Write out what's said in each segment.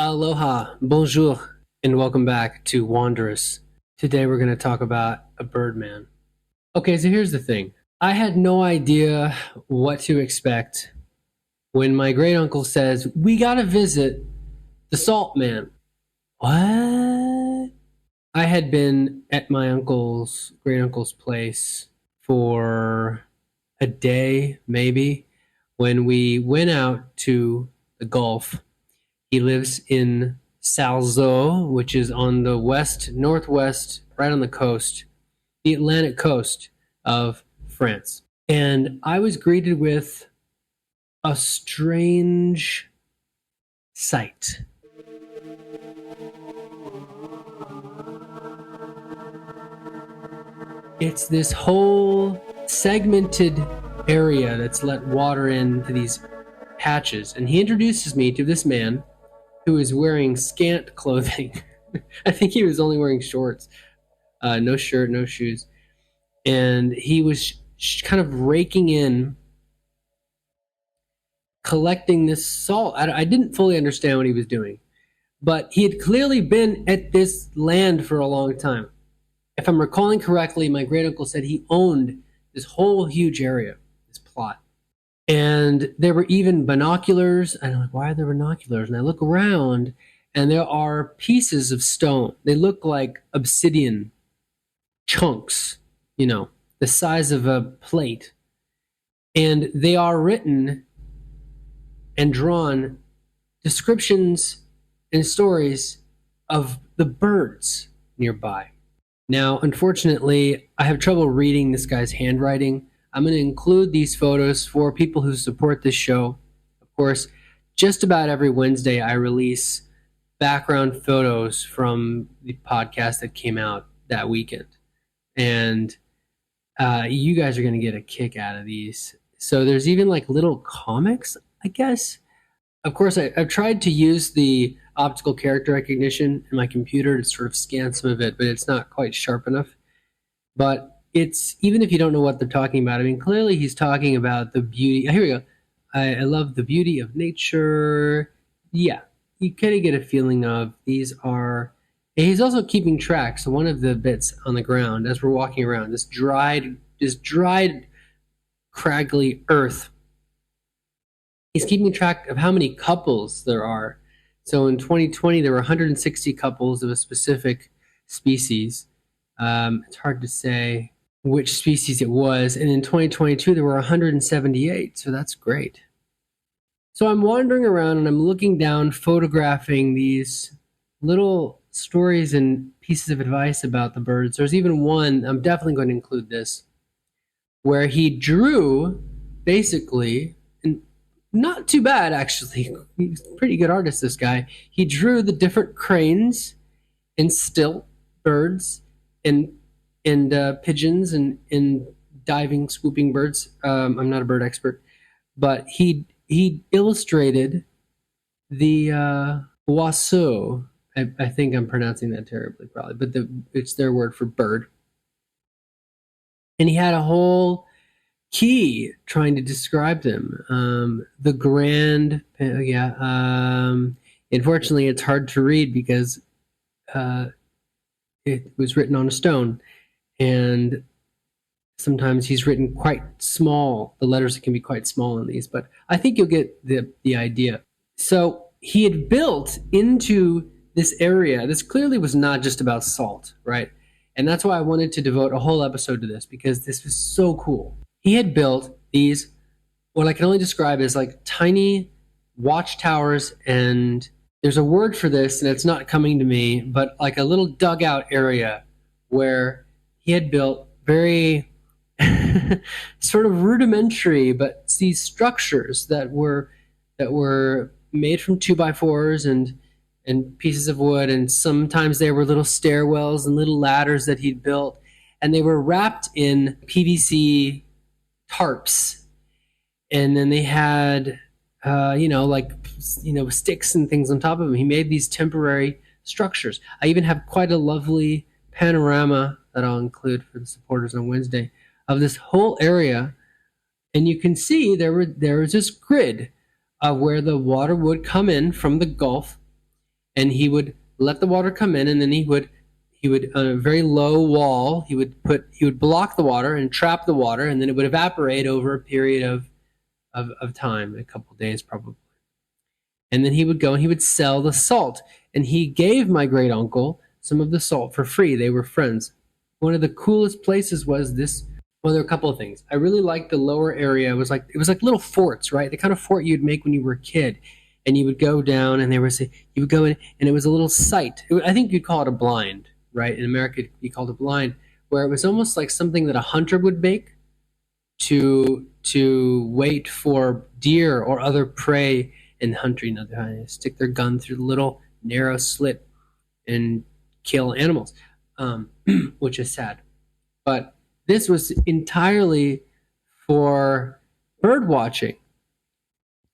Aloha, bonjour, and welcome back to WANDEROUS. Today we're going to talk about a Birdman. Okay, so here's the thing. I had no idea what to expect when my great uncle says, "We got to visit the Salt Man." What? I had been at my great uncle's place for a day, maybe, when we went out to the Gulf. He lives in Salzo, which is on the northwest, right on the coast, the Atlantic coast of France. And I was greeted with a strange sight. It's this whole segmented area that's let water into these patches. And he introduces me to this man who is wearing scant clothing. I think he was only wearing shorts, no shirt, no shoes. And he was kind of raking in, collecting this salt. I didn't fully understand what he was doing, but he had clearly been at this land for a long time. If I'm recalling correctly, my great uncle said he owned this whole huge area, this plot. And there were even binoculars. And I'm like, why are there binoculars? And I look around, and there are pieces of stone. They look like obsidian chunks, the size of a plate. And they are written and drawn descriptions and stories of the birds nearby. Now, unfortunately, I have trouble reading this guy's handwriting. I'm going to include these photos for people who support this show. Of course, just about every Wednesday, I release background photos from the podcast that came out that weekend. And you guys are going to get a kick out of these. So there's even like little comics, I guess. Of course, I've tried to use the optical character recognition in my computer to sort of scan some of it, but it's not quite sharp enough. But it's, even if you don't know what they're talking about, I mean, clearly he's talking about the beauty. Here we go. I love the beauty of nature. Yeah, you kind of get a feeling of these are. And he's also keeping track. So one of the bits on the ground as we're walking around, this dried, craggly earth. He's keeping track of how many couples there are. So in 2020, there were 160 couples of a specific species. It's hard to say which species it was. And in 2022, there were 178. So that's great. So I'm wandering around and I'm looking down, photographing these little stories and pieces of advice about the birds. There's even one, I'm definitely going to include this, where he drew basically, and not too bad actually, he's a pretty good artist, this guy. He drew the different cranes and stilt birds and pigeons and diving, swooping birds. I'm not a bird expert, but he illustrated the oiseau. I think I'm pronouncing that terribly, probably, but it's their word for bird. And he had a whole key trying to describe them. The grand, unfortunately, it's hard to read because it was written on a stone, and sometimes he's written quite small. The letters can be quite small in these, but I think you'll get the idea. So he had built into this area. This clearly was not just about salt, right? And that's why I wanted to devote a whole episode to this, because this was so cool. He had built these, what I can only describe as like tiny watchtowers, and there's a word for this, and it's not coming to me, but like a little dugout area where he had built very sort of rudimentary, but these structures that were made from 2x4s and pieces of wood, and sometimes there were little stairwells and little ladders that he'd built, and they were wrapped in PVC tarps, and then they had sticks and things on top of them. He made these temporary structures. I even have quite a lovely panorama that I'll include for the supporters on Wednesday of this whole area, and you can see there was this grid of where the water would come in from the Gulf, and he would let the water come in, and then he would on a very low wall, he would block the water and trap the water, and then it would evaporate over a period of time, a couple days probably. And then he would go and he would sell the salt, and he gave my great uncle some of the salt for free. They were friends. One of the coolest places was this. Well, there were a couple of things. I really liked the lower area. It was like little forts, right? The kind of fort you'd make when you were a kid, and you would go down, and you would go in, and it was a little site. I think you'd call it a blind, right? In America, it'd be called a blind, where it was almost like something that a hunter would make to wait for deer or other prey in hunting. They stick their gun through the little narrow slit and kill animals, which is sad. But this was entirely for bird watching.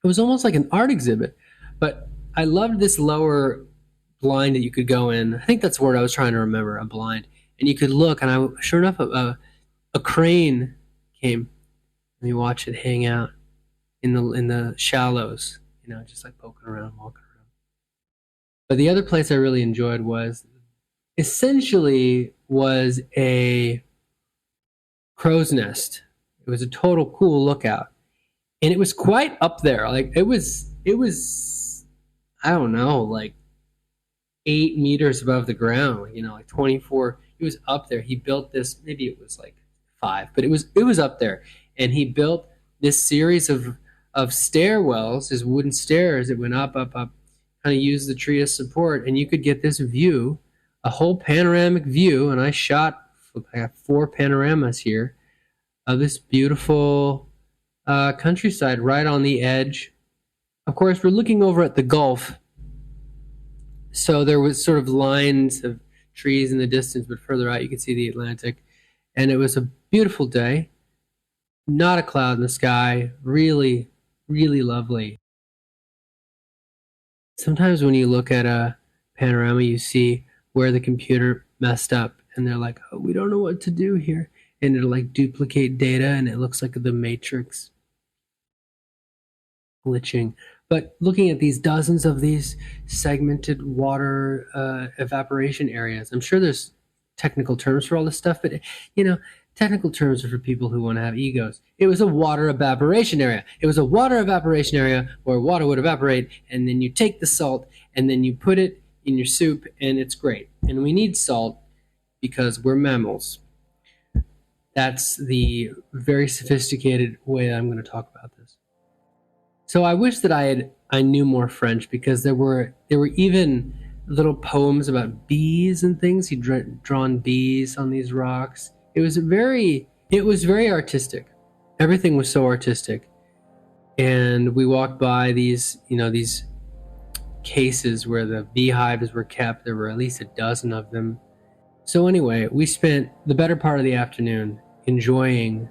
It was almost like an art exhibit, but I loved this lower blind that you could go in. I think that's the word I was trying to remember, a blind. And you could look, and sure enough, a crane came, and you watch it hang out in the shallows, just like poking around, walking around. But the other place I really enjoyed was a crow's nest. It was a total cool lookout, and it was quite up there. Like it was I don't know, like 8 meters above the ground, like 24. It was up there. He built this, maybe it was like 5, but it was up there. And he built this series of stairwells, his wooden stairs that went up, kind of used the tree as support, and you could get this view, a whole panoramic view. And I got 4 panoramas here of this beautiful countryside right on the edge. Of course, we're looking over at the Gulf, so there was sort of lines of trees in the distance, but further out you could see the Atlantic. And it was a beautiful day, not a cloud in the sky, really, really lovely. Sometimes when you look at a panorama, you see where the computer messed up, and they're like, oh, we don't know what to do here. And it'll like duplicate data, and it looks like the Matrix glitching. But looking at these dozens of these segmented water evaporation areas, I'm sure there's technical terms for all this stuff, but technical terms are for people who want to have egos. It was a water evaporation area. It was a water evaporation area where water would evaporate, and then you take the salt and then you put it in your soup, and it's great. And we need salt because we're mammals. That's the very sophisticated way I'm going to talk about this. So I wish that I knew more French, because there were even little poems about bees and things. He'd drawn bees on these rocks. It was very artistic. Everything was so artistic. And we walked by these cases where the beehives were kept. There were at least a dozen of them. So anyway, we spent the better part of the afternoon enjoying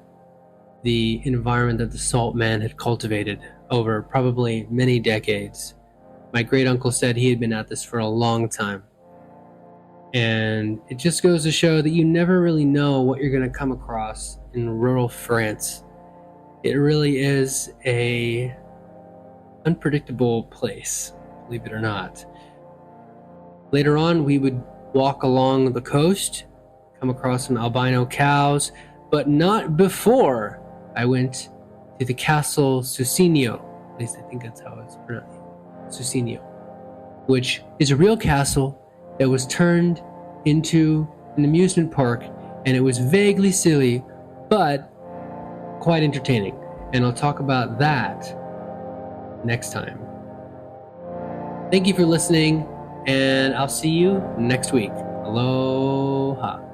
the environment that the salt man had cultivated over probably many decades. My great uncle said he had been at this for a long time. And it just goes to show that you never really know what you're going to come across in rural France. It really is a unpredictable place, believe it or not. Later on, we would walk along the coast, come across some albino cows, but not before I went to the Castle Susinio. At least I think that's how it's pronounced. Susinio, which is a real castle that was turned into an amusement park, and it was vaguely silly, but quite entertaining. And I'll talk about that next time. Thank you for listening, and I'll see you next week. Aloha.